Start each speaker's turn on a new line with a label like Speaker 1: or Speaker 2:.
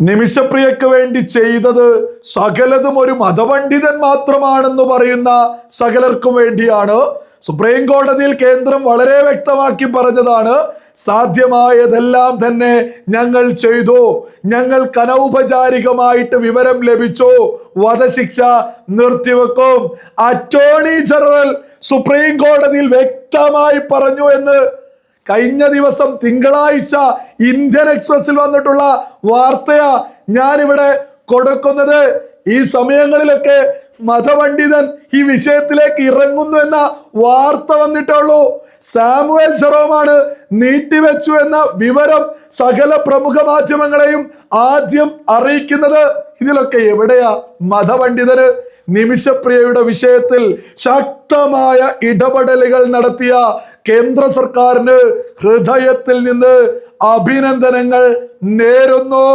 Speaker 1: നിമിഷപ്രിയക്ക് വേണ്ടി ചെയ്തത് സകലതും ഒരു മതപണ്ഡിതൻ മാത്രമാണെന്ന് പറയുന്ന സകലർക്കും വേണ്ടിയാണ്. സുപ്രീം കോടതിയിൽ കേന്ദ്രം വളരെ വ്യക്തമാക്കി പറഞ്ഞതാണ്, സാധ്യമായതെല്ലാം തന്നെ ഞങ്ങൾ ചെയ്തു, ഞങ്ങൾക്ക് അനൗപചാരികമായിട്ട് വിവരം ലഭിച്ചു, വധശിക്ഷ നിർത്തിവെക്കും. അറ്റോർണി ജനറൽ സുപ്രീം കോടതിയിൽ വ്യക്തമായി പറഞ്ഞു എന്ന് കഴിഞ്ഞ ദിവസം തിങ്കളാഴ്ച ഇന്ത്യൻ എക്സ്പ്രസിൽ വന്നിട്ടുള്ള വാർത്തയാ ഞാനിവിടെ കൊടുക്കുന്നത്. ഈ സമയങ്ങളിലൊക്കെ മതപണ്ഡിതൻ ഈ വിഷയത്തിലേക്ക് ഇറങ്ങുന്നു എന്ന വാർത്ത വന്നിട്ടുള്ളൂ. സാമുവൽ ജെറോമാണ് നീട്ടിവെച്ചു എന്ന വിവരം സകല പ്രമുഖ മാധ്യമങ്ങളെയും ആദ്യം അറിയിക്കുന്നത്. ഇതിലൊക്കെ എവിടെയാ മതപണ്ഡിതന്? നിമിഷപ്രിയയുടെ വിഷയത്തിൽ ശക്തമായ ഇടപെടലുകൾ നടത്തിയ കേന്ദ്ര സർക്കാരിന് ഹൃദയത്തിൽ നിന്ന് അഭിനന്ദനങ്ങൾ നേരുന്നു.